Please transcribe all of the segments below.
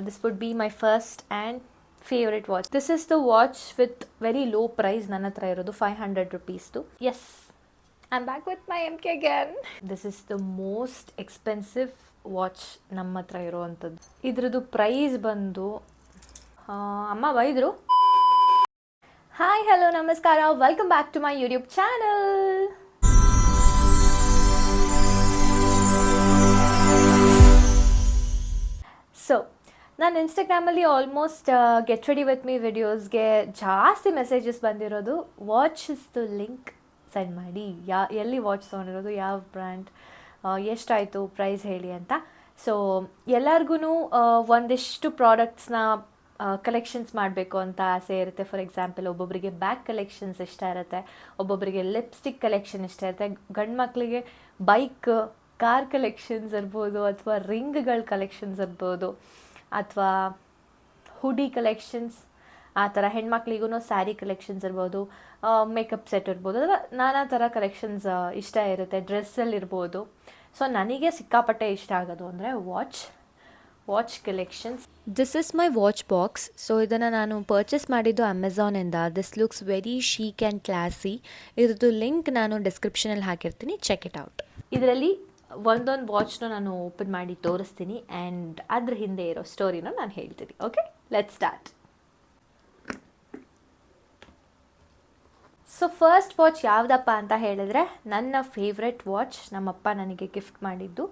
This would be my first and favorite watch. This is the watch with very low price. ನನ್ನ ಹತ್ರ ಇರೋದು 500 rupees. Yes, I'm back with my MK again. This is the most expensive watch ನಮ್ಮ ಹತ್ರ ಇರೋವಂಥದ್ದು. ಇದ್ರದ್ದು price ಬಂದು ಅಮ್ಮ ಬೈದರು. Hi hello ನಮಸ್ಕಾರ, welcome back to my YouTube channel. So ನಾನು ಇನ್ಸ್ಟಾಗ್ರಾಮಲ್ಲಿ almost get ready with me ವಿಡಿಯೋಸ್ಗೆ ಜಾಸ್ತಿ ಮೆಸೇಜಸ್ ಬಂದಿರೋದು ವಾಚಸ್ದು ಲಿಂಕ್ ಸೆಂಡ್ ಮಾಡಿ, ಎಲ್ಲಿ ವಾಚ್ ತೊಗೊಂಡಿರೋದು, ಯಾವ ಬ್ರ್ಯಾಂಡ್, ಎಷ್ಟಾಯಿತು, ಪ್ರೈಸ್ ಹೇಳಿ ಅಂತ. ಸೊ ಎಲ್ಲರಿಗೂ ಒಂದಿಷ್ಟು ಪ್ರಾಡಕ್ಟ್ಸ್ನ ಕಲೆಕ್ಷನ್ಸ್ ಮಾಡಬೇಕು ಅಂತ ಆಸೆ ಇರುತ್ತೆ. ಫಾರ್ ಎಕ್ಸಾಂಪಲ್, ಒಬ್ಬೊಬ್ಬರಿಗೆ ಬ್ಯಾಗ್ ಕಲೆಕ್ಷನ್ಸ್ ಇಷ್ಟ ಇರುತ್ತೆ, ಒಬ್ಬೊಬ್ಬರಿಗೆ ಲಿಪ್ಸ್ಟಿಕ್ ಕಲೆಕ್ಷನ್ ಇಷ್ಟ ಇರುತ್ತೆ, ಗಂಡು ಮಕ್ಕಳಿಗೆ ಬೈಕ್ ಕಾರ್ ಕಲೆಕ್ಷನ್ಸ್ ಇರ್ಬೋದು, ಅಥವಾ ರಿಂಗ್ಗಳ ಕಲೆಕ್ಷನ್ಸ್ ಇರ್ಬೋದು, ಅಥವಾ ಹುಡಿ ಕಲೆಕ್ಷನ್ಸ್, ಆ ಥರ. ಹೆಣ್ಮಕ್ಳಿಗೂ ಸ್ಯಾರಿ ಕಲೆಕ್ಷನ್ಸ್ ಇರ್ಬೋದು, ಮೇಕಪ್ ಸೆಟ್ ಇರ್ಬೋದು, ಅಥವಾ ನಾನಾ ಥರ ಕಲೆಕ್ಷನ್ಸ್ ಇಷ್ಟ ಇರುತ್ತೆ, ಡ್ರೆಸ್ಸಲ್ಲಿರ್ಬೋದು. ಸೊ ನನಗೆ ಸಿಕ್ಕಾಪಟ್ಟೆ ಇಷ್ಟ ಆಗೋದು ಅಂದರೆ watch collections. This is my watch box. So ಇದನ್ನು ನಾನು ಪರ್ಚೇಸ್ ಮಾಡಿದ್ದು ಅಮೆಝಾನಿಂದ. This looks very chic and classy. ಇದ್ರದ್ದು ಲಿಂಕ್ ನಾನು ಡಿಸ್ಕ್ರಿಪ್ಷನಲ್ಲಿ ಹಾಕಿರ್ತೀನಿ, ಚೆಕ್ ಇಟ್ ಔಟ್. ಇದರಲ್ಲಿ ಒಂದೊಂದು ವಾಚ್ನ ನಾನು ಓಪನ್ ಮಾಡಿ ತೋರಿಸ್ತೀನಿ ಆ್ಯಂಡ್ ಅದ್ರ ಹಿಂದೆ ಇರೋ ಸ್ಟೋರಿನ ನಾನು ಹೇಳ್ತೀನಿ. Okay, let's start. So first watch ಯಾವುದಪ್ಪ ಅಂತ ಹೇಳಿದ್ರೆ ನನ್ನ ಫೇವ್ರೆಟ್ ವಾಚ್, ನಮ್ಮಪ್ಪ ನನಗೆ ಗಿಫ್ಟ್ ಮಾಡಿದ್ದು.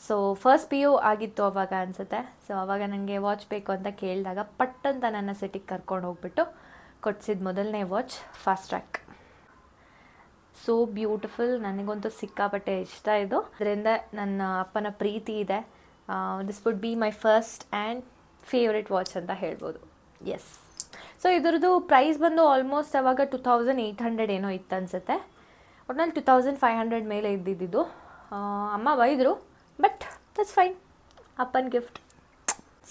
ಸೊ ಫಸ್ಟ್ PU ಆಗಿತ್ತು ಅವಾಗ ಅನಿಸುತ್ತೆ. ಸೊ ಅವಾಗ ನನಗೆ ವಾಚ್ ಬೇಕು ಅಂತ ಕೇಳಿದಾಗ ಪಟ್ಟಂತ ನನ್ನ ಸಿಟಿಗೆ ಕರ್ಕೊಂಡು ಹೋಗ್ಬಿಟ್ಟು ಕೊಡಿಸಿದ ಮೊದಲನೇ watch fast track. So beautiful, ನನಗಂತೂ ಸಿಕ್ಕಾಪಟ್ಟೆ ಇಷ್ಟ ಇದು. ಅದರಿಂದ ನನ್ನ ಅಪ್ಪನ ಪ್ರೀತಿ ಇದೆ. This would be my first and favourite watch ಅಂತ ಹೇಳ್ಬೋದು. ಎಸ್. ಸೊ ಇದ್ರದ್ದು ಪ್ರೈಸ್ ಬಂದು ಆಲ್ಮೋಸ್ಟ್ ಅವಾಗ 2800 ಏನೋ ಇತ್ತು ಅನಿಸುತ್ತೆ. ಒಟ್ನಲ್ಲಿ 2500 ಮೇಲೆ ಇದ್ದಿದ್ದು. ಅಮ್ಮ ಬೈದರು, ಬಟ್ ದಟ್ಸ್ ಫೈನ್, ಅಪ್ಪನ ಗಿಫ್ಟ್.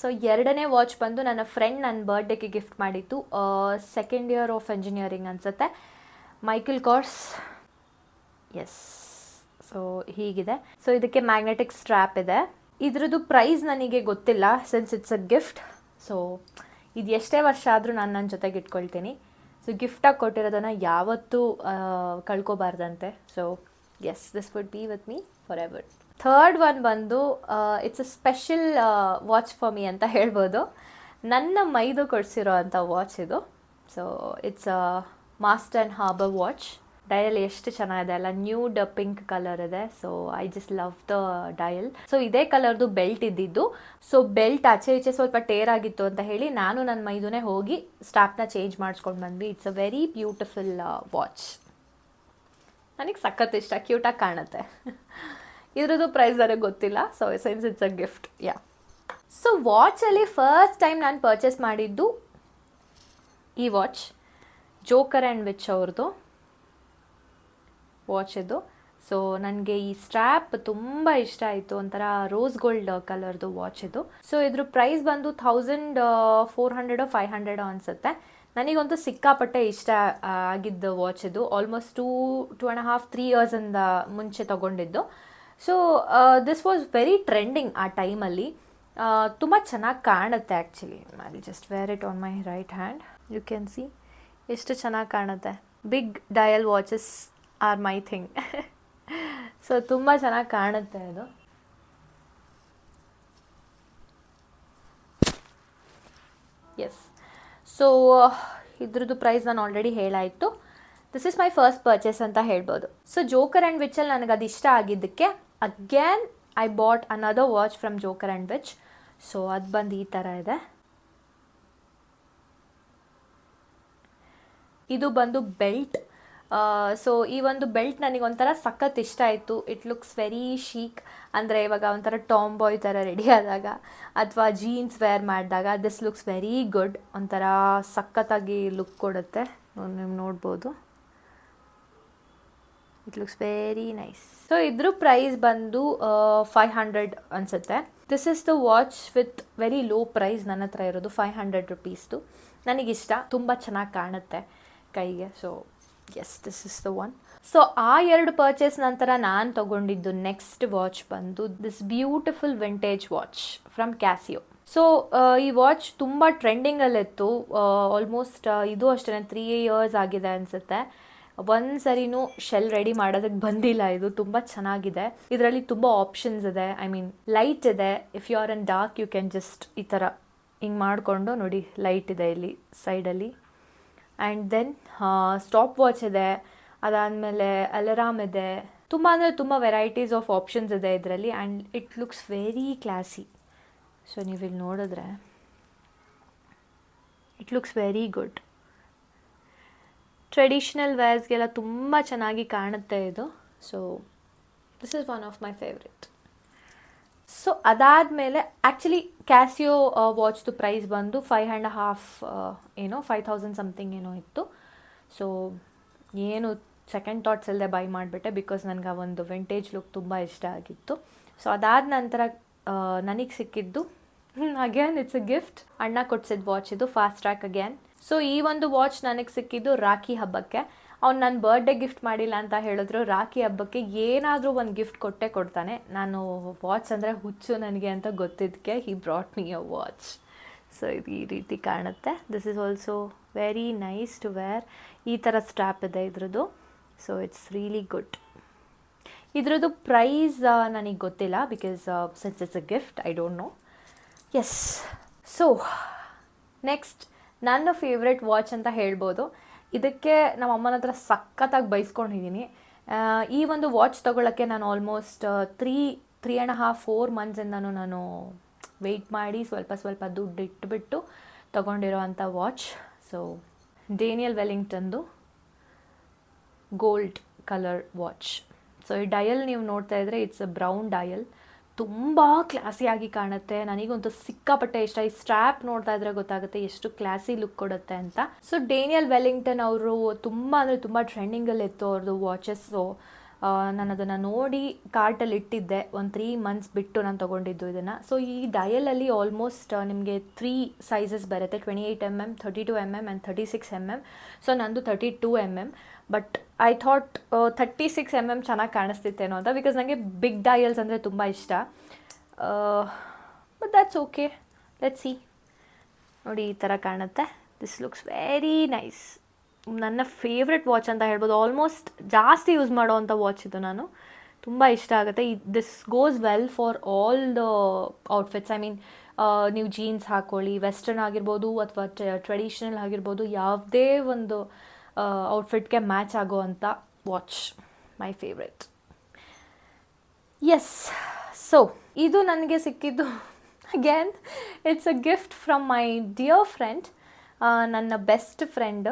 ಸೊ ಎರಡನೇ ವಾಚ್ ಬಂದು ನನ್ನ ಫ್ರೆಂಡ್ ನನ್ನ ಬರ್ಡೇಗೆ ಗಿಫ್ಟ್ ಮಾಡಿತ್ತು. ಸೆಕೆಂಡ್ ಇಯರ್ ಆಫ್ ಇಂಜಿನಿಯರಿಂಗ್ ಅನಿಸುತ್ತೆ, ಮೈಕಲ್ ಕಾರ್ಸ್. ಎಸ್. ಸೊ ಹೀಗಿದೆ. ಸೊ ಇದಕ್ಕೆ ಮ್ಯಾಗ್ನೆಟಿಕ್ ಸ್ಟ್ರ್ಯಾಪ್ ಇದೆ. ಇದ್ರದ್ದು ಪ್ರೈಸ್ ನನಗೆ ಗೊತ್ತಿಲ್ಲ, since it's a gift. So ಇದು ಎಷ್ಟೇ ವರ್ಷ ಆದರೂ ನಾನು ನನ್ನ ಜೊತೆಗೆ ಇಟ್ಕೊಳ್ತೀನಿ. ಸೊ ಗಿಫ್ಟಾಗಿ ಕೊಟ್ಟಿರೋದನ್ನು ಯಾವತ್ತೂ ಕಳ್ಕೊಬಾರ್ದಂತೆ. So yes, this would be with me forever. Third one ಬಂದು it's a special watch for me ಅಂತ ಹೇಳ್ಬೋದು. ನನ್ನ ಮೈದು ಕೊಡಿಸಿರೋ ಅಂಥ ವಾಚ್ ಇದು. So it's a master and harbour watch. Dial ಎಷ್ಟು ಚೆನ್ನಾಗಿದೆ ಅಲ್ಲ, ನ್ಯೂಡ್ ಪಿಂಕ್ ಕಲರ್ ಇದೆ. So I just love the dial. So ಇದೇ ಕಲರ್ದು ಬೆಲ್ಟ್ ಇದ್ದಿದ್ದು. ಸೊ ಬೆಲ್ಟ್ ಆಚೆ ಈಚೆ ಸ್ವಲ್ಪ ಟೇರ್ ಆಗಿತ್ತು ಅಂತ ಹೇಳಿ ನಾನು ನನ್ನ ಮೈದುನೇ ಹೋಗಿ ಸ್ಟ್ಯಾಪ್ನ ಚೇಂಜ್ ಮಾಡಿಸ್ಕೊಂಡು ಬಂದ್ವಿ. It's a very beautiful watch. ನನಗೆ ಸಖತ್ ಇಷ್ಟ, ಕ್ಯೂಟಾಗಿ ಕಾಣುತ್ತೆ. ಇದ್ರದ್ದು ಪ್ರೈಸ್ ನನಗೆ ಗೊತ್ತಿಲ್ಲ. So since it's a gift, yeah. So ವಾಚಲ್ಲಿ ಫಸ್ಟ್ ಟೈಮ್ ನಾನು ಪರ್ಚೇಸ್ ಮಾಡಿದ್ದು ಈ ವಾಚ್, ಜೋಕರ್ ಆ್ಯಂಡ್ ವಿಚ್ ಅವ್ರದ್ದು ವಾಚ್ ಇದು. ಸೊ ನನಗೆ ಈ ಸ್ಟ್ರ್ಯಾಪ್ ತುಂಬ ಇಷ್ಟ ಆಯಿತು, ಒಂಥರ ರೋಸ್ ಗೋಲ್ಡ್ ಕಲರ್ದು ವಾಚ್ ಇದು. ಸೊ ಇದ್ರ ಪ್ರೈಸ್ ಬಂದು 1400 500 ಅನಿಸುತ್ತೆ. ನನಗಂತೂ ಸಿಕ್ಕಾಪಟ್ಟೆ ಇಷ್ಟ ಆಗಿದ್ದು ವಾಚ್ ಇದು. ಆಲ್ಮೋಸ್ಟ್ 2.5-3 ಇಯರ್ಸಿಂದ ಮುಂಚೆ ತೊಗೊಂಡಿದ್ದು. So this was very trending ಆ ಟೈಮಲ್ಲಿ. ತುಂಬ ಚೆನ್ನಾಗಿ ಕಾಣುತ್ತೆ actually. I just wear it on my right hand. You can see ಎಷ್ಟು ಚೆನ್ನಾಗಿ ಕಾಣುತ್ತೆ. Big dial watches are my thing. So ತುಂಬ ಚೆನ್ನಾಗಿ ಕಾಣುತ್ತೆ ಇದು. ಎಸ್. ಸೊ ಇದ್ರದ್ದು ಪ್ರೈಸ್ ನಾನು ಆಲ್ರೆಡಿ ಹೇಳಾಯಿತು. This is my first purchase ಅಂತ ಹೇಳ್ಬೋದು. ಸೊ ಜೋಕರ್ ಆ್ಯಂಡ್ ವಿಚಲ್ಲಿ ನನಗೆ ಅದು ಇಷ್ಟ ಆಗಿದ್ದಕ್ಕೆ again I bought another watch from joker and which. So ಅದು ಬಂದು ಈ ಥರ ಇದೆ. ಇದು ಬಂದು ಬೆಲ್ಟ್. ಸೊ ಈ ಒಂದು ಬೆಲ್ಟ್ ನನಗೆ ಒಂಥರ ಸಖತ್ ಇಷ್ಟ ಆಯಿತು. It looks very chic. ಅಂದರೆ ಇವಾಗ ಒಂಥರ ಟಾಮ್ ಬಾಯ್ ಥರ ರೆಡಿ ಆದಾಗ ಅಥವಾ ಜೀನ್ಸ್ ವೇರ್ ಮಾಡಿದಾಗ ದಿಸ್ ಲುಕ್ಸ್ ವೆರಿ ಗುಡ್. ಒಂಥರ ಸಖತ್ತಾಗಿ ಲುಕ್ ಕೊಡುತ್ತೆ. ನೀವು ನೋಡ್ಬೋದು, it looks very nice. So ಇದ್ರ ಪ್ರೈಸ್ ಬಂದು 500 ಅನಿಸುತ್ತೆ. This is the watch with very low price. ನನ್ನ ಹತ್ರ ಇರೋದು 500 rupeesದು. ನನಗಿಷ್ಟ, ತುಂಬ ಚೆನ್ನಾಗಿ ಕಾಣುತ್ತೆ ಕೈಗೆ. So yes, this is the one. So ಆ ಎರಡು ಪರ್ಚೇಸ್ ನಂತರ ನಾನು ತೊಗೊಂಡಿದ್ದು ನೆಕ್ಸ್ಟ್ ವಾಚ್ ಬಂದು this beautiful vintage watch from Casio. So ಈ ವಾಚ್ ತುಂಬ ಟ್ರೆಂಡಿಂಗಲ್ಲಿತ್ತು. ಆಲ್ಮೋಸ್ಟ್ ಇದು ಅಷ್ಟೇ 3 ಇಯರ್ಸ್ ಆಗಿದೆ ಅನಿಸುತ್ತೆ. ಒಂದು ಸರಿನೂ ಶೆಲ್ ರೆಡಿ ಮಾಡೋದಕ್ಕೆ ಬಂದಿಲ್ಲ. ಇದು ತುಂಬ ಚೆನ್ನಾಗಿದೆ. ಇದರಲ್ಲಿ ತುಂಬ ಆಪ್ಷನ್ಸ್ ಇದೆ. ಐ ಮೀನ್ ಲೈಟ್ ಇದೆ. If you are in dark you can just ಈ ಥರ ಹಿಂಗೆ ಮಾಡಿಕೊಂಡು ನೋಡಿ, ಲೈಟ್ ಇದೆ ಇಲ್ಲಿ ಸೈಡಲ್ಲಿ. ಆ್ಯಂಡ್ ದೆನ್ ಸ್ಟಾಪ್ ವಾಚ್ ಇದೆ. ಅದಾದಮೇಲೆ ಅಲಾರಾಮ್ ಇದೆ. ತುಂಬ ಅಂದರೆ ತುಂಬ ವೆರೈಟೀಸ್ ಆಫ್ ಆಪ್ಷನ್ಸ್ ಇದೆ ಇದರಲ್ಲಿ. And it looks very classy. So ನೀವು ಇಲ್ಲಿ ನೋಡಿದ್ರೆ it looks very good. Traditional ವೇರ್ಸ್ಗೆಲ್ಲ ತುಂಬ ಚೆನ್ನಾಗಿ ಕಾಣುತ್ತೆ ಇದು. So this is one of my favourite. So ಅದಾದಮೇಲೆ ಆ್ಯಕ್ಚುಲಿ ಕ್ಯಾಸಿಯೋ ವಾಚ್ದು ಪ್ರೈಸ್ ಬಂದು 5.5 5,000 ಸಮಥಿಂಗ್ ಏನೋ ಇತ್ತು. ಸೊ ಏನು ಸೆಕೆಂಡ್ ಥಾಟ್ಸ್ ಇಲ್ಲದೆ ಬೈ ಮಾಡಿಬಿಟ್ಟೆ, ಬಿಕಾಸ್ ನನಗೆ ಆ ಒಂದು ವಿಂಟೇಜ್ ಲುಕ್ ತುಂಬ ಇಷ್ಟ ಆಗಿತ್ತು. ಸೊ ಅದಾದ ನಂತರ ನನಗೆ ಸಿಕ್ಕಿದ್ದು ಅಗೇನ್ ಇಟ್ಸ್ ಅ ಗಿಫ್ಟ್. ಅಣ್ಣ ಕೊಡ್ಸಿದ್ದು ವಾಚ್ ಇದು, ಫಾಸ್ಟ್ ಟ್ರ್ಯಾಕ್ ಅಗೇನ್. ಸೊ ಈ ಒಂದು ವಾಚ್ ನನಗೆ ಸಿಕ್ಕಿದ್ದು ರಾಖಿ ಹಬ್ಬಕ್ಕೆ. ಅವ್ನು ನನ್ನ ಬರ್ಡೇ ಗಿಫ್ಟ್ ಮಾಡಿಲ್ಲ ಅಂತ ಹೇಳಿದ್ರು, ರಾಖಿ ಹಬ್ಬಕ್ಕೆ ಏನಾದರೂ ಒಂದು ಗಿಫ್ಟ್ ಕೊಟ್ಟೇ ಕೊಡ್ತಾನೆ. ನಾನು ವಾಚ್ ಅಂದರೆ ಹುಚ್ಚು ನನಗೆ ಅಂತ ಗೊತ್ತಿದ್ದಕ್ಕೆ he brought me a watch. So ಇದು ಈ ರೀತಿ ಕಾಣುತ್ತೆ. This is also very nice to wear. ಈ ಥರ ಸ್ಟ್ರ್ಯಾಪ್ ಇದೆ ಇದ್ರದ್ದು. So it's really good. ಇದ್ರದ್ದು ಪ್ರೈಸ್ ನನಗೆ ಗೊತ್ತಿಲ್ಲ, because since it's a gift I don't know. Yes. So next ನನ್ನ ಫೇವ್ರೆಟ್ ವಾಚ್ ಅಂತ ಹೇಳ್ಬೋದು. ಇದಕ್ಕೆ ನಮ್ಮ ಅಮ್ಮನ ಹತ್ರ ಸಖತ್ತಾಗಿ ಬೈಸ್ಕೊಂಡಿದ್ದೀನಿ. ಈ ಒಂದು ವಾಚ್ ತೊಗೊಳಕ್ಕೆ ನಾನು ಆಲ್ಮೋಸ್ಟ್ 3.5-4 ಮಂತ್ಸಿಂದನೂ ನಾನು ವೆಯ್ಟ್ ಮಾಡಿ ಸ್ವಲ್ಪ ದುಡ್ಡು ಇಟ್ಬಿಟ್ಟು ತೊಗೊಂಡಿರೋ ಅಂಥ ವಾಚ್. ಸೊ ಡೇನಿಯಲ್ ವೆಲ್ಲಿಂಗ್ಟನ್ದು ಗೋಲ್ಡ್ ಕಲರ್ ವಾಚ್. ಸೊ ಈ ಡಯಲ್ ನೀವು ನೋಡ್ತಾ ಇದ್ದರೆ ಇಟ್ಸ್ ಅ ಬ್ರೌನ್ ಡಯಲ್. ತುಂಬ ಕ್ಲಾಸಿಯಾಗಿ ಕಾಣುತ್ತೆ. ನನಗಂತೂ ಸಿಕ್ಕಾಪಟ್ಟೆ ಇಷ್ಟ. ಈ ಸ್ಟ್ರ್ಯಾಪ್ ನೋಡ್ತಾ ಇದ್ರೆ ಗೊತ್ತಾಗುತ್ತೆ ಎಷ್ಟು ಕ್ಲಾಸಿ ಲುಕ್ ಕೊಡುತ್ತೆ ಅಂತ. ಸೊ ಡೇನಿಯಲ್ ವೆಲ್ಲಿಂಗ್ಟನ್ ಅವರು ತುಂಬ ಅಂದರೆ ತುಂಬ ಟ್ರೆಂಡಿಂಗಲ್ಲಿತ್ತು ಅವ್ರದ್ದು ವಾಚಸ್ಸು. ನಾನು ಅದನ್ನು ನೋಡಿ ಕಾರ್ಟಲ್ಲಿ ಇಟ್ಟಿದ್ದೆ. ಒಂದು 3 ಮಂತ್ಸ್ ಬಿಟ್ಟು ನಾನು ತೊಗೊಂಡಿದ್ದು ಇದನ್ನು. ಸೊ ಈ ಡಯಲಲ್ಲಿ ಆಲ್ಮೋಸ್ಟ್ ನಿಮಗೆ 3 ಸೈಜಸ್ ಬರುತ್ತೆ, 28mm, 32mm and 36mm. So ನಂದು 32mm. But I thought 36mm ಚೆನ್ನಾಗಿ ಕಾಣಿಸ್ತಿತ್ತೇನೋ ಅಂತ, ಬಿಕಾಸ್ ನನಗೆ ಬಿಗ್ ಡಯಲ್ಸ್ ಅಂದರೆ ತುಂಬ ಇಷ್ಟ. But that's okay, let's see. ನೋಡಿ ಈ ಥರ ಕಾಣುತ್ತೆ. This looks very nice. ನನ್ನ ಫೇವ್ರೆಟ್ ವಾಚ್ ಅಂತ ಹೇಳ್ಬೋದು. ಆಲ್ಮೋಸ್ಟ್ ಜಾಸ್ತಿ ಯೂಸ್ ಮಾಡೋವಂಥ ವಾಚ್ ಇದು. ನಾನು ತುಂಬ ಇಷ್ಟ ಆಗುತ್ತೆ. This goes well for all the outfits. I mean ನೀವು ಜೀನ್ಸ್ ಹಾಕ್ಕೊಳ್ಳಿ, ವೆಸ್ಟರ್ನ್ ಆಗಿರ್ಬೋದು ಅಥವಾ ಟ್ರೆಡಿಷ್ನಲ್ ಆಗಿರ್ಬೋದು, ಯಾವುದೇ ಒಂದು ಔಟ್ಫಿಟ್ಗೆ ಮ್ಯಾಚ್ ಆಗೋವಂಥ watch. My favourite. Yes. So ಇದು ನನಗೆ ಸಿಕ್ಕಿದ್ದು again it's a gift from my dear friend. ನನ್ನ best friend,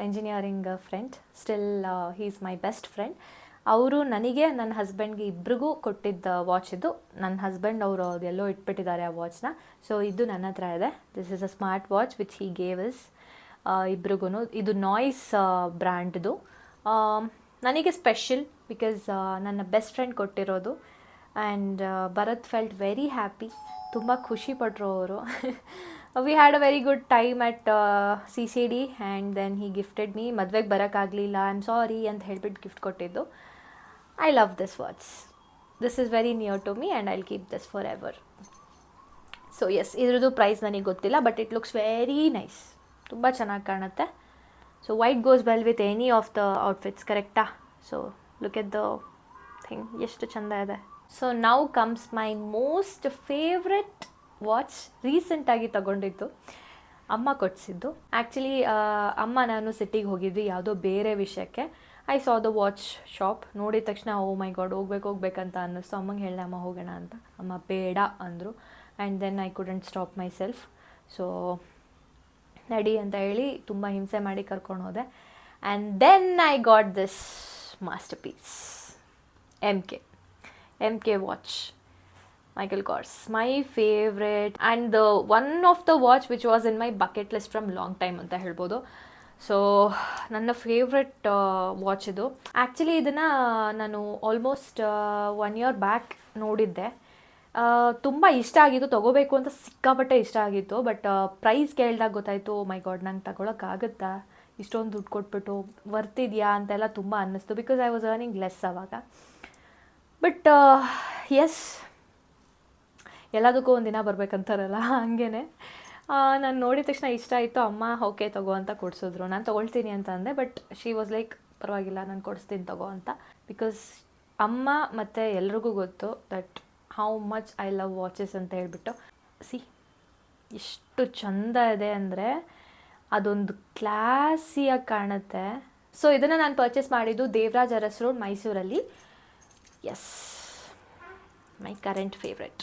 engineering friend. Still he is my best friend. ಅವರು ನನಗೆ ನನ್ನ ಹಸ್ಬೆಂಡ್ಗೆ ಇಬ್ರಿಗೂ ಕೊಟ್ಟಿದ್ದ ವಾಚ್ ಇದು. ನನ್ನ ಹಸ್ಬೆಂಡ್ ಅವರು ಅದೆಲ್ಲೋ ಇಟ್ಬಿಟ್ಟಿದ್ದಾರೆ ಆ ವಾಚ್ನ. ಸೊ ಇದು ನನ್ನ ಹತ್ರ ಇದೆ. This is a smart watch which he gave us ಇಬ್ರಿಗೂ. ಇದು ನಾಯ್ಸ್ ಬ್ರ್ಯಾಂಡ್ದು. ನನಗೆ ಸ್ಪೆಷಲ್ ಬಿಕಾಸ್ ನನ್ನ ಬೆಸ್ಟ್ ಫ್ರೆಂಡ್ ಕೊಟ್ಟಿರೋದು. And Bharat felt very happy. ತುಂಬ ಖುಷಿಪಟ್ಟರು ಅವರು. We had a very good time at CCD and then he gifted me. ಮದುವೆಗೆ ಬರೋಕ್ಕಾಗಲಿಲ್ಲ, ಐ ಆಮ್ ಸಾರಿ ಅಂತ ಹೇಳ್ಬಿಟ್ಟು ಗಿಫ್ಟ್ ಕೊಟ್ಟಿದ್ದು. I love this watch. This is very near to me and I will keep this for ever. So yes, ಇದ್ರದ್ದು price ನನಗೆ ಗೊತ್ತಿಲ್ಲ, but it looks very nice. ತುಂಬ ಚೆನ್ನಾಗಿ ಕಾಣುತ್ತೆ. So white goes well with any of the outfits, ಕರೆಕ್ಟಾ? So look at the thing, ಎಷ್ಟು ಚೆಂದ ಇದೆ. So now comes my most favourite watch. ರೀಸೆಂಟಾಗಿ ತಗೊಂಡಿದ್ದು, ಅಮ್ಮ ಕೊಡಿಸಿದ್ದು. ಆ್ಯಕ್ಚುಲಿ ಅಮ್ಮ ನಾನು ಸಿಟಿಗೆ ಹೋಗಿದ್ವಿ ಯಾವುದೋ ಬೇರೆ ವಿಷಯಕ್ಕೆ. I saw the watch shop. ನೋಡಿದ ತಕ್ಷಣ ಓ ಮೈ ಗಾಡ್ ಹೋಗ್ಬೇಕಂತ ಅನ್ನಿಸ್ತು. ಅಮ್ಮಂಗೆ ಹೇಳಿದೆ ಅಮ್ಮ ಹೋಗೋಣ ಅಂತ. ಅಮ್ಮ ಬೇಡ ಅಂದರು. And then I couldn't stop myself. So ನಡಿ ಅಂತ ಹೇಳಿ ತುಂಬ ಹಿಂಸೆ ಮಾಡಿ ಕರ್ಕೊಂಡು ಹೋದೆ. And then I got this masterpiece, MK watch, Michael Kors, my favorite and the one of the watch which was in my bucket list from long time ಅಂತ ಹೇಳ್ಬೋದು. ಸೊ ನನ್ನ ಫೇವ್ರೆಟ್ ವಾಚ್ ಇದು. Actually ಇದನ್ನು ನಾನು almost 1 year back ನೋಡಿದ್ದೆ. ತುಂಬ ಇಷ್ಟ ಆಗಿತ್ತು, ತೊಗೋಬೇಕು ಅಂತ ಸಿಕ್ಕಾಪಟ್ಟೆ ಇಷ್ಟ ಆಗಿತ್ತು. ಬಟ್ ಪ್ರೈಸ್ ಕೇಳಿದಾಗ ಗೊತ್ತಾಯಿತು, ಮೈ ಗಾಡ್ ನಂಗೆ ತಗೊಳಕ್ಕಾಗುತ್ತಾ, ಇಷ್ಟೊಂದು ದುಡ್ಡು ಕೊಟ್ಬಿಟ್ಟು ವರ್ತಿದೆಯಾ ಅಂತೆಲ್ಲ ತುಂಬ ಅನ್ನಿಸ್ತು. Because I was earning less ಆವಾಗ. ಬಟ್ ಎಸ್, ಎಲ್ಲದಕ್ಕೂ ಒಂದು ದಿನ ಬರ್ಬೇಕಂತಾರಲ್ಲ ಹಂಗೇ ನಾನು ನೋಡಿದ ತಕ್ಷಣ ಇಷ್ಟ ಆಯಿತು. ಅಮ್ಮ ಓಕೆ ತಗೋ ಅಂತ ಕೊಡಿಸಿದ್ರು. ನಾನು ತೊಗೊಳ್ತೀನಿ ಅಂತ ಅಂದೆ, ಬಟ್ ಶಿ ವಾಸ್ ಲೈಕ್ ಪರವಾಗಿಲ್ಲ ನಾನು ಕೊಡಿಸ್ತೀನಿ ತಗೋ ಅಂತ. ಬಿಕಾಸ್ ಅಮ್ಮ ಮತ್ತು ಎಲ್ರಿಗೂ ಗೊತ್ತು that how much I love watches ಅಂತ ಹೇಳ್ಬಿಟ್ಟು. ಎಷ್ಟು ಚಂದ ಇದೆ ಅಂದರೆ ಅದೊಂದು ಕ್ಲಾಸಿಯಾಗಿ ಕಾಣುತ್ತೆ. ಸೊ ಇದನ್ನು ನಾನು ಪರ್ಚೇಸ್ ಮಾಡಿದ್ದು ದೇವರಾಜ್ ಅರಸ್ ರೋಡ್ ಮೈಸೂರಲ್ಲಿ. ಎಸ್, ಮೈ ಕರೆಂಟ್ ಫೇವ್ರೆಟ್.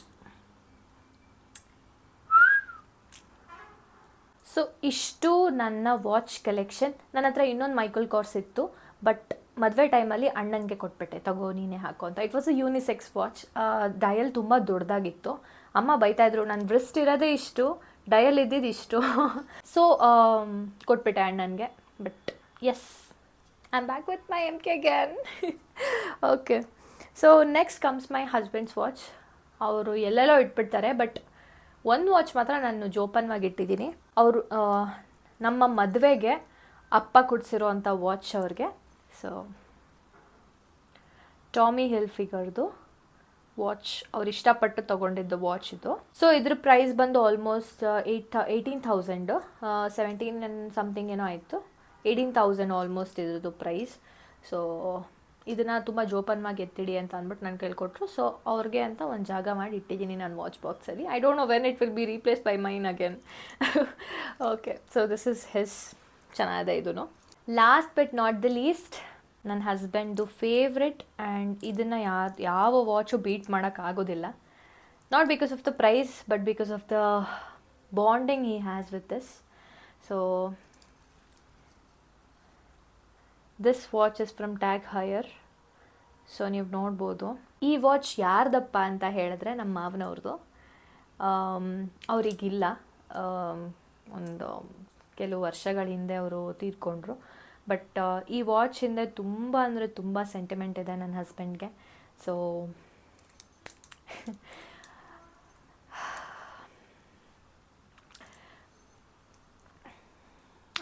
ಸೊ ಇಷ್ಟು ನನ್ನ ವಾಚ್ ಕಲೆಕ್ಷನ್. ನನ್ನ ಹತ್ರ ಇನ್ನೊಂದು ಮೈಕಲ್ ಕಾರ್ಸ್ ಇತ್ತು, ಬಟ್ ಮದುವೆ ಟೈಮಲ್ಲಿ ಅಣ್ಣನಿಗೆ ಕೊಟ್ಬಿಟ್ಟೆ, ತಗೋ ನೀನೇ ಹಾಕೋ ಅಂತ. It was a unisex watch. Dial ತುಂಬ ದೊಡ್ಡದಾಗಿತ್ತು. ಅಮ್ಮ ಬೈತಾಯಿದ್ರು, ನನ್ನ ಬ್ರಿಸ್ಟ್ ಇರೋದೇ ಇಷ್ಟು, ಡಯಲ್ ಇದ್ದಿದ್ದು ಇಷ್ಟು. ಸೊ ಕೊಟ್ಬಿಟ್ಟೆ ಅಣ್ಣನಿಗೆ. But yes, I am back with my MK gang. Okay, so next comes my husband's watch. ಅವರು ಎಲ್ಲೆಲ್ಲೋ ಇಟ್ಬಿಡ್ತಾರೆ, ಬಟ್ ಒಂದು ವಾಚ್ ಮಾತ್ರ ನಾನು ಜೋಪಾನವಾಗಿ ಇಟ್ಟಿದ್ದೀನಿ. ಅವರು ನಮ್ಮ ಮದುವೆಗೆ ಅಪ್ಪ ಕೊಡಿಸಿರೋ ಅಂಥ ವಾಚ್ ಅವ್ರಿಗೆ. ಸೊ ಟಾಮಿ ಹಿಲ್ಫಿಗರ್ದು ವಾಚ್, ಅವ್ರು ಇಷ್ಟಪಟ್ಟು ತೊಗೊಂಡಿದ್ದು ವಾಚ್ ಇದು. ಸೊ ಇದ್ರ ಪ್ರೈಸ್ ಬಂದು ಆಲ್ಮೋಸ್ಟ್ 18,000, 17 ಆ್ಯಂಡ್ ಸಮಥಿಂಗ್ ಏನೋ ಆಯಿತು. 18,000 ಆಲ್ಮೋಸ್ಟ್ ಇದ್ರದ್ದು ಪ್ರೈಸ್. ಸೊ ಇದನ್ನು ತುಂಬ ಜೋಪಾನವಾಗಿ ಎತ್ತಿಡಿ ಅಂತ ಅಂದ್ಬಿಟ್ಟು ನಾನು ಕೇಳ್ಕೊಟ್ರು. ಸೊ ಅವ್ರಿಗೆ ಅಂತ ಒಂದು ಜಾಗ ಮಾಡಿ ಇಟ್ಟಿದ್ದೀನಿ ನಾನು ವಾಚ್ ಬಾಕ್ಸಲ್ಲಿ. I don't know when it will be replace by mine again. Okay, so this is his. ಚೆನ್ನಾಗಿದೆ ಇದೂ. Last but not the least, ನನ್ನ ಹಸ್ಬೆಂಡ್ದು ಫೇವ್ರೆಟ್, ಆ್ಯಂಡ್ ಇದನ್ನು ಯಾವ ವಾಚು ಬೀಟ್ ಮಾಡೋಕ್ಕಾಗೋದಿಲ್ಲ. Not because of the price, but because of the bonding he has with this. So this watch is from TAG Heuer. So ನೀವು ನೋಡ್ಬೋದು. ಈ watch ಯಾರ್ದಪ್ಪ ಅಂತ ಹೇಳಿದ್ರೆ ನಮ್ಮ ಮಾವನವ್ರದ್ದು. ಅವರಿಗಿಲ್ಲ, ಒಂದು ಕೆಲವು ವರ್ಷಗಳ ಹಿಂದೆ ಅವರು ತೀರ್ಕೊಂಡ್ರು. ಬಟ್ ಈ ವಾಚ್ ಹಿಂದೆ ತುಂಬ ಅಂದರೆ ತುಂಬ ಸೆಂಟಿಮೆಂಟ್ ಇದೆ ನನ್ನ ಹಸ್ಬೆಂಡ್ಗೆ. ಸೊ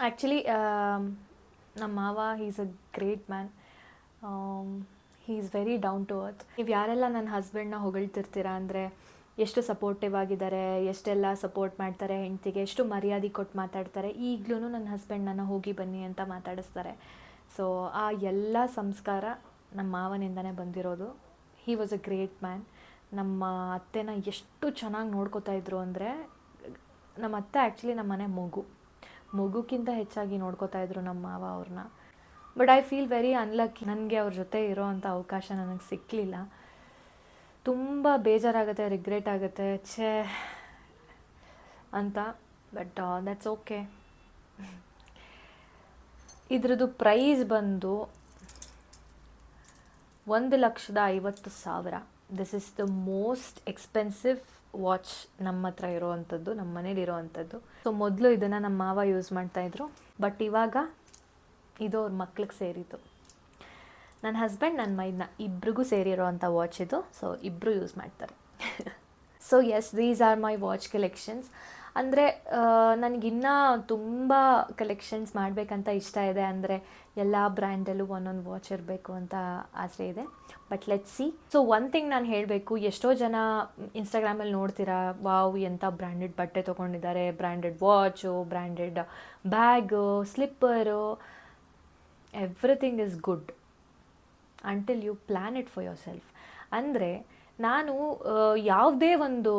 ಆ್ಯಕ್ಚುಲಿ ನಮ್ಮ ಮಾವ is a great man. He is very down to earth. ನೀವು ಯಾರೆಲ್ಲ ನನ್ನ ಹಸ್ಬೆಂಡ್ನ ಹೊಗಳ್ತಿರ್ತೀರ ಅಂದರೆ ಎಷ್ಟು ಸಪೋರ್ಟಿವ್ ಆಗಿದ್ದಾರೆ, ಎಷ್ಟೆಲ್ಲ ಸಪೋರ್ಟ್ ಮಾಡ್ತಾರೆ ಹೆಂಡ್ತಿಗೆ, ಎಷ್ಟು ಮರ್ಯಾದೆ ಕೊಟ್ಟು ಮಾತಾಡ್ತಾರೆ. ಈಗಲೂ ನನ್ನ ಹಸ್ಬೆಂಡ್ ನನ್ನ ಹೋಗಿ ಬನ್ನಿ ಅಂತ ಮಾತಾಡಿಸ್ತಾರೆ. ಸೊ ಆ ಎಲ್ಲ ಸಂಸ್ಕಾರ ನಮ್ಮ ಮಾವನಿಂದನೇ ಬಂದಿರೋದು. He was a great man. ನಮ್ಮ ಅತ್ತೆನ ಎಷ್ಟು ಚೆನ್ನಾಗಿ ನೋಡ್ಕೋತಾ ಇದ್ರು ಅಂದರೆ, ನಮ್ಮ ಅತ್ತೆ ಆ್ಯಕ್ಚುಲಿ ನಮ್ಮ ಮನೆ ಮಗುಕ್ಕಿಂತ ಹೆಚ್ಚಾಗಿ ನೋಡ್ಕೋತಾ ಇದ್ರು ನಮ್ಮ ಮಾವ ಅವ್ರನ್ನ. But I feel very unlucky, ನನಗೆ ಅವ್ರ ಜೊತೆ ಇರೋ ಅಂಥ ಅವಕಾಶ ನನಗೆ ಸಿಕ್ಕಲಿಲ್ಲ. ತುಂಬ ಬೇಜಾರಾಗುತ್ತೆ, ರಿಗ್ರೆಟ್ ಆಗುತ್ತೆ, ಛೇ ಅಂತ. But that's okay. ಇದ್ರದ್ದು ಪ್ರೈಸ್ ಬಂದು 1,50,000. This is the most expensive watch ನಮ್ಮ ಹತ್ರ ಇರೋವಂಥದ್ದು, ನಮ್ಮ ಮನೇಲಿ ಇರೋವಂಥದ್ದು. ಸೊ ಮೊದಲು ಇದನ್ನು ನಮ್ಮ ಮಾವ ಯೂಸ್ ಮಾಡ್ತಾಯಿದ್ರು, ಬಟ್ ಇವಾಗ ಇದು ಅವ್ರ ಮಕ್ಳಿಗೆ ಸೇರಿತು. ನನ್ನ ಹಸ್ಬೆಂಡ್, ನನ್ನ ಮೈದ್ನ ಇಬ್ರಿಗೂ ಸೇರಿರೋ ಅಂಥ ವಾಚ್ ಇದು. ಸೊ ಇಬ್ಬರು ಯೂಸ್ ಮಾಡ್ತಾರೆ. So yes, these are my watch collections. ಅಂದರೆ ನನಗಿನ್ನೂ ತುಂಬ ಕಲೆಕ್ಷನ್ಸ್ ಮಾಡಬೇಕಂತ ಇಷ್ಟ ಇದೆ. ಅಂದರೆ ಎಲ್ಲ ಬ್ರ್ಯಾಂಡಲ್ಲೂ ಒಂದೊಂದು ವಾಚ್ ಇರಬೇಕು ಅಂತ ಆಸೆ ಇದೆ. But let's see. So one thing ನಾನು ಹೇಳಬೇಕು, ಎಷ್ಟೋ ಜನ ಇನ್ಸ್ಟಾಗ್ರಾಮಲ್ಲಿ ನೋಡ್ತೀರಾ, ವಾವ್ ಎಂಥ ಬ್ರ್ಯಾಂಡೆಡ್ ಬಟ್ಟೆ ತೊಗೊಂಡಿದ್ದಾರೆ, branded watch, branded bag, slipper. Everything is good until you plan it for yourself. ಅಂದರೆ ನಾನು ಯಾವುದೇ ಒಂದು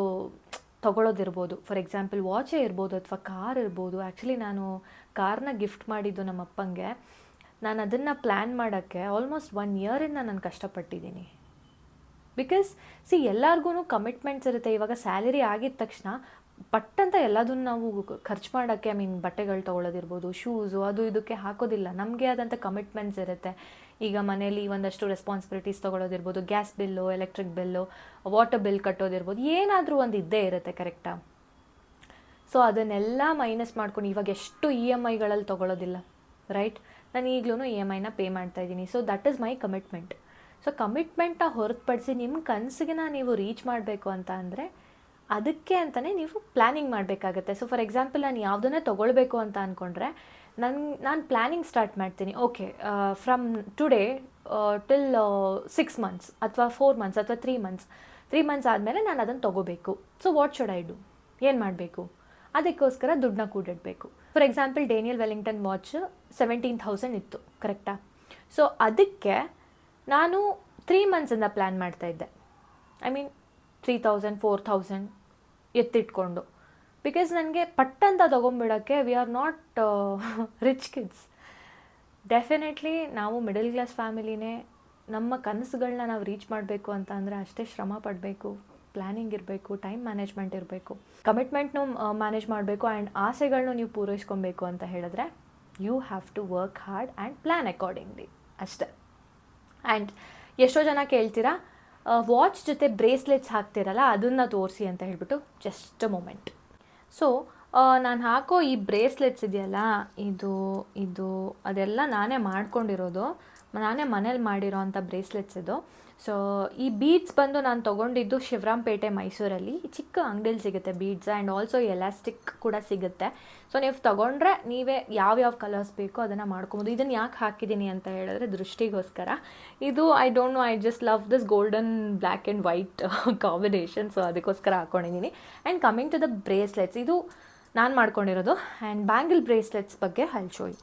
ತೊಗೊಳೋದಿರ್ಬೋದು, ಫಾರ್ ಎಕ್ಸಾಂಪಲ್ ವಾಚೇ ಇರ್ಬೋದು ಅಥವಾ ಕಾರ್ ಇರ್ಬೋದು. ಆ್ಯಕ್ಚುಲಿ ನಾನು ಕಾರ್ನ ಗಿಫ್ಟ್ ಮಾಡಿದ್ದು ನಮ್ಮ ಅಪ್ಪಂಗೆ. ನಾನು ಅದನ್ನು ಪ್ಲ್ಯಾನ್ ಮಾಡೋಕ್ಕೆ ಆಲ್ಮೋಸ್ಟ್ 1 ಇಯರಿಂದ ನಾನು ಕಷ್ಟಪಟ್ಟಿದ್ದೀನಿ. ಬಿಕಾಸ್ ಎಲ್ಲರಿಗೂ ಕಮಿಟ್ಮೆಂಟ್ಸ್ ಇರುತ್ತೆ. ಇವಾಗ ಸ್ಯಾಲರಿ ಆಗಿದ ತಕ್ಷಣ ಪಟ್ಟಂತ ಎಲ್ಲದನ್ನು ನಾವು ಖರ್ಚು ಮಾಡೋಕ್ಕೆ, ಬಟ್ಟೆಗಳು ತೊಗೊಳೋದಿರ್ಬೋದು, ಶೂಸು, ಅದು ಇದಕ್ಕೆ ಹಾಕೋದಿಲ್ಲ. ನಮಗೆ ಆದಂಥ ಕಮಿಟ್ಮೆಂಟ್ಸ್ ಇರುತ್ತೆ. ಈಗ ಮನೇಲಿ ಒಂದಷ್ಟು responsibilities ತೊಗೊಳೋದಿರ್ಬೋದು, gas bill, electric bill, water bill ಕಟ್ಟೋದಿರ್ಬೋದು, ಏನಾದರೂ ಒಂದು ಇದ್ದೇ ಇರುತ್ತೆ, ಕರೆಕ್ಟಾ? ಸೊ ಅದನ್ನೆಲ್ಲ ಮೈನಸ್ ಮಾಡ್ಕೊಂಡು ಇವಾಗ ಎಷ್ಟು EMIಗಳಲ್ಲಿ ತೊಗೊಳೋದಿಲ್ಲ, ರೈಟ್? ನಾನು ಈಗಲೂ EMIನ ಪೇ ಮಾಡ್ತಾಯಿದ್ದೀನಿ. So that is my commitment. So ಕಮಿಟ್ಮೆಂಟ್ನ ಹೊರತುಪಡಿಸಿ ನಿಮ್ಮ ಕನಸಿಗೆ ನೀವು ರೀಚ್ ಮಾಡಬೇಕು ಅಂತ ಅಂದರೆ ಅದಕ್ಕೆ ಅಂತಲೇ ನೀವು ಪ್ಲ್ಯಾನಿಂಗ್ ಮಾಡಬೇಕಾಗತ್ತೆ. ಸೊ ಫಾರ್ ಎಕ್ಸಾಂಪಲ್, ನಾನು ಯಾವುದನ್ನೇ ತೊಗೊಳ್ಬೇಕು ಅಂತ ಅಂದ್ಕೊಂಡ್ರೆ ನಾನು ಪ್ಲ್ಯಾನಿಂಗ್ ಸ್ಟಾರ್ಟ್ ಮಾಡ್ತೀನಿ. Okay, from today till 6 months ಅಥವಾ 4 ಮಂತ್ಸ್ ಅಥವಾ 3 ಮಂತ್ಸ್. 3 ಮಂತ್ಸ್ ಆದಮೇಲೆ ನಾನು ಅದನ್ನು ತೊಗೋಬೇಕು. So what should I do? ಏನು ಮಾಡಬೇಕು? ಅದಕ್ಕೋಸ್ಕರ ದುಡ್ಡನ್ನ ಕೂಡಿಡಬೇಕು. For example Daniel Wellington watch 17,000 ಇತ್ತು, ಕರೆಕ್ಟಾ? ಸೊ ಅದಕ್ಕೆ ನಾನು 3 ಮಂತ್ಸಿಂದ ಪ್ಲ್ಯಾನ್ ಮಾಡ್ತಾಯಿದ್ದೆ. ಐ ಮೀನ್ 3,000 4,000 ಎತ್ತಿಟ್ಕೊಂಡು. ಬಿಕಾಸ್ ನನಗೆ ಪಟ್ಟಂತ ತೊಗೊಂಬಿಡೋಕ್ಕೆ we are not rich kids. Definitely ನಾವು ಮಿಡಲ್ ಕ್ಲಾಸ್ ಫ್ಯಾಮಿಲಿನೇ. ನಮ್ಮ ಕನಸುಗಳನ್ನ ನಾವು ರೀಚ್ ಮಾಡಬೇಕು ಅಂತ ಅಂದರೆ ಅಷ್ಟೇ ಶ್ರಮ ಪಡಬೇಕು, ಪ್ಲ್ಯಾನಿಂಗ್ ಇರಬೇಕು, ಟೈಮ್ ಮ್ಯಾನೇಜ್ಮೆಂಟ್ ಇರಬೇಕು, ಕಮಿಟ್ಮೆಂಟ್ನು ಮ್ಯಾನೇಜ್ ಮಾಡಬೇಕು ಆ್ಯಂಡ್ ಆಸೆಗಳನ್ನೂ ನೀವು ಪೂರೈಸ್ಕೊಬೇಕು ಅಂತ ಹೇಳಿದ್ರೆ you have to work hard and plan accordingly ಅಷ್ಟೇ. ಆ್ಯಂಡ್ ಎಷ್ಟೋ ಜನ ಕೇಳ್ತೀರಾ ವಾಚ್ ಜೊತೆ ಬ್ರೇಸ್ಲೆಟ್ಸ್ ಹಾಕ್ತಿರಲ್ಲ ಅದನ್ನು ತೋರಿಸಿ ಅಂತ ಹೇಳ್ಬಿಟ್ಟು. Just a moment. ಸೊ ನಾನು ಹಾಕೋ ಈ ಬ್ರೇಸ್ಲೆಟ್ಸ್ ಇದೆಯಲ್ಲ, ಇದು ಅದೆಲ್ಲ ನಾನೇ ಮಾಡ್ಕೊಂಡಿರೋದು, ನಾನೇ ಮನೇಲಿ ಮಾಡಿರೋ ಅಂಥ ಬ್ರೇಸ್ಲೆಟ್ಸ್ ಇದು. ಸೊ ಈ ಬೀಡ್ಸ್ ಬಂದು ನಾನು ತೊಗೊಂಡಿದ್ದು ಶಿವರಾಂಪೇಟೆ ಮೈಸೂರಲ್ಲಿ ಚಿಕ್ಕ ಅಂಗಡಿಯಲ್ಲಿ ಸಿಗುತ್ತೆ ಬೀಡ್ಸ್, ಆ್ಯಂಡ್ ಆಲ್ಸೋ ಎಲಾಸ್ಟಿಕ್ ಕೂಡ ಸಿಗುತ್ತೆ. ಸೊ ನೀವು ತೊಗೊಂಡ್ರೆ ನೀವೇ ಯಾವ್ಯಾವ ಕಲರ್ಸ್ ಬೇಕೋ ಅದನ್ನು ಮಾಡ್ಕೊಬೋದು. ಇದನ್ನು ಯಾಕೆ ಹಾಕಿದ್ದೀನಿ ಅಂತ ಹೇಳಿದ್ರೆ ದೃಷ್ಟಿಗೋಸ್ಕರ. ಇದು I don't know, I just love this golden black and white combination. So ಅದಕ್ಕೋಸ್ಕರ ಹಾಕ್ಕೊಂಡಿದ್ದೀನಿ. And coming to the bracelets, ಇದು ನಾನು ಮಾಡ್ಕೊಂಡಿರೋದು. ಆ್ಯಂಡ್ ಬ್ಯಾಂಗಲ್ ಬ್ರೇಸ್ಲೆಟ್ಸ್ ಬಗ್ಗೆ I'll show you.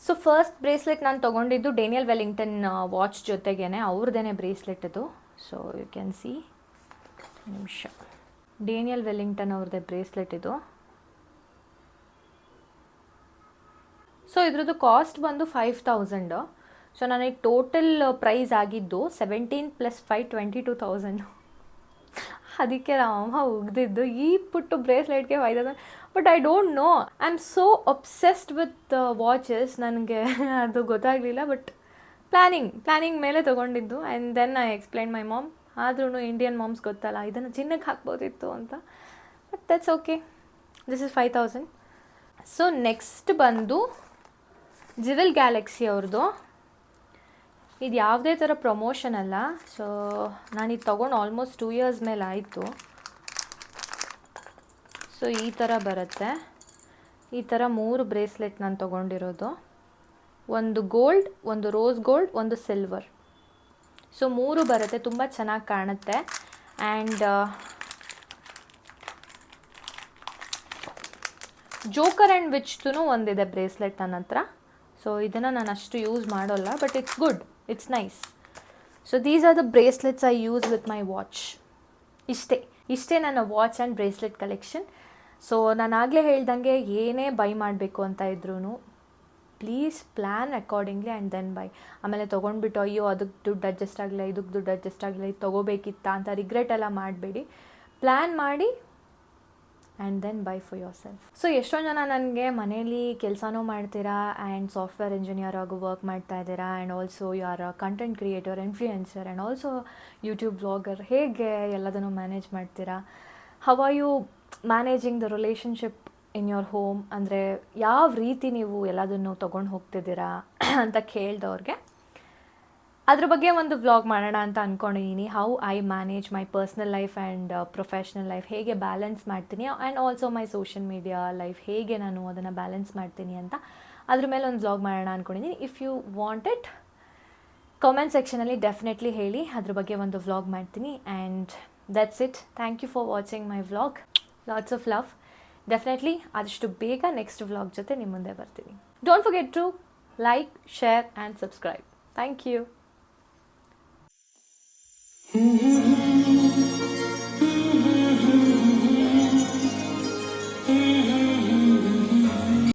So first bracelet ನಾನು ತೊಗೊಂಡಿದ್ದು ಡೇನಿಯಲ್ ವೆಲ್ಲಿಂಗ್ಟನ್ ವಾಚ್ ಜೊತೆಗೇ, ಅವ್ರದ್ದೇ ಬ್ರೇಸ್ಲೆಟ್ ಇದು. ಸೊ ಯು ಕ್ಯಾನ್ ಸಿ, ನಿಮಿಷ, ಡೇನಿಯಲ್ ವೆಲ್ಲಿಂಗ್ಟನ್ ಅವ್ರದ್ದೇ ಬ್ರೇಸ್ಲೆಟ್ ಇದು. ಸೊ ಇದ್ರದ್ದು ಕಾಸ್ಟ್ ಬಂದು 5,000. ಸೊ ನನಗೆ ಟೋಟಲ್ ಪ್ರೈಸ್ ಆಗಿದ್ದು 17 + 5 22,000. ಅದಕ್ಕೆ ನಮ್ಮಮ್ಮ ಉಗ್ದಿದ್ದು ಈ ಪುಟ್ಟು ಬ್ರೇಸ್ಲೆಟ್ಗೆ 5,000. But I don't know, I am so obsessed with watches. ನನಗೆ ಅದು ಗೊತ್ತಾಗಲಿಲ್ಲ. ಬಟ್ ಪ್ಲ್ಯಾನಿಂಗ್ ಮೇಲೆ ತೊಗೊಂಡಿದ್ದು. And then I explain my mom. ಆದ್ರೂ ಇಂಡಿಯನ್ ಮಾಮ್ಸ್ ಗೊತ್ತಲ್ಲ, ಇದನ್ನು ಚಿನ್ನಕ್ಕೆ ಹಾಕ್ಬೋದಿತ್ತು ಅಂತ. But that's okay. This is 5,000. So next ಬಂದು ಜಿವೆಲ್ ಗ್ಯಾಲಕ್ಸಿ ಅವ್ರದ್ದು. ಇದು ಯಾವುದೇ ಥರ ಪ್ರಮೋಷನ್ ಅಲ್ಲ. ಸೊ ನಾನಿದು ತೊಗೊಂಡು ಆಲ್ಮೋಸ್ಟ್ 2 ಇಯರ್ಸ್ ಮೇಲೆ ಆಯಿತು. ಸೊ ಈ ಥರ ಬರುತ್ತೆ. ಈ ಥರ 3 ಬ್ರೇಸ್ಲೆಟ್ ನಾನು ತೊಗೊಂಡಿರೋದು. ಒಂದು ಗೋಲ್ಡ್, ಒಂದು ರೋಸ್ ಗೋಲ್ಡ್, ಒಂದು ಸಿಲ್ವರ್. ಸೊ 3 ಬರುತ್ತೆ. ತುಂಬ ಚೆನ್ನಾಗಿ ಕಾಣುತ್ತೆ. ಆ್ಯಂಡ್ ಜೋಕರ್ ಆ್ಯಂಡ್ ವಿಚ್ದು ಒಂದಿದೆ ಬ್ರೇಸ್ಲೆಟ್ ನನ್ನ ಹತ್ರ. ಸೊ ಇದನ್ನು ನಾನು ಅಷ್ಟು ಯೂಸ್ ಮಾಡೋಲ್ಲ, but it's good, it's nice. So these are the bracelets I use with my watch. ಇಷ್ಟೇ ನನ್ನ watch and bracelet collection. So ನಾನು ಆಗಲೇ ಹೇಳ್ದಂಗೆ ಏನೇ ಬೈ ಮಾಡಬೇಕು ಅಂತ ಇದ್ರೂ please plan accordingly and then buy. ಆಮೇಲೆ ತೊಗೊಂಡ್ಬಿಟ್ಟು ಅಯ್ಯೋ ಅದಕ್ಕೆ ದುಡ್ಡು ಅಡ್ಜಸ್ಟ್ ಆಗಲಿಲ್ಲ, ಇದಕ್ಕೆ ದುಡ್ಡು ಅಡ್ಜಸ್ಟ್ ಆಗಲಿಲ್ಲ, ಇದು ತೊಗೋಬೇಕಿತ್ತಾ ಅಂತ ರಿಗ್ರೆಟ್ ಎಲ್ಲ ಮಾಡಬೇಡಿ. ಪ್ಲ್ಯಾನ್ ಮಾಡಿ and then buy for yourself. So ಎಷ್ಟೊಂದು ಜನ ನನಗೆ ಮನೇಲಿ ಕೆಲಸನೂ ಮಾಡ್ತೀರಾ ಆ್ಯಂಡ್ ಸಾಫ್ಟ್ವೇರ್ ಇಂಜಿನಿಯರ್ ಆಗು ವರ್ಕ್ ಮಾಡ್ತಾ ಇದ್ದೀರಾ, and also you are content creator, influencer, and also YouTube blogger. ಹೇಗೆ ಎಲ್ಲದನ್ನು ಮ್ಯಾನೇಜ್ ಮಾಡ್ತೀರಾ? How are you managing the relationship in your home? ಅಂದರೆ ಯಾವ ರೀತಿ ನೀವು ಎಲ್ಲದನ್ನು ತೊಗೊಂಡು ಹೋಗ್ತಿದ್ದೀರಾ ಅಂತ ಕೇಳಿದವ್ರಿಗೆ ಅದ್ರ ಬಗ್ಗೆ ಒಂದು ವ್ಲಾಗ್ ಮಾಡೋಣ ಅಂತ ಅಂದ್ಕೊಂಡಿದ್ದೀನಿ. How I manage my personal life and professional life, ಹೇಗೆ ಬ್ಯಾಲೆನ್ಸ್ ಮಾಡ್ತೀನಿ, and also my social media life ಹೇಗೆ ನಾನು ಅದನ್ನು ಬ್ಯಾಲೆನ್ಸ್ ಮಾಡ್ತೀನಿ ಅಂತ ಅದ್ರ ಮೇಲೆ ಒಂದು ವ್ಲಾಗ್ ಮಾಡೋಣ ಅಂದ್ಕೊಂಡಿದ್ದೀನಿ. If you want it, comment ಸೆಕ್ಷನಲ್ಲಿ ಡೆಫಿನೆಟ್ಲಿ ಹೇಳಿ, ಅದ್ರ ಬಗ್ಗೆ ಒಂದು ವ್ಲಾಗ್ ಮಾಡ್ತೀನಿ. And that's it. Thank you for watching my vlog. Lots of love. Definitely ಆದಷ್ಟು ಬೇಗ ನೆಕ್ಸ್ಟ್ ವ್ಲಾಗ್ ಜೊತೆ ನಿಮ್ಮ ಮುಂದೆ ಬರ್ತೀನಿ. Don't forget to like, share and subscribe. Thank you.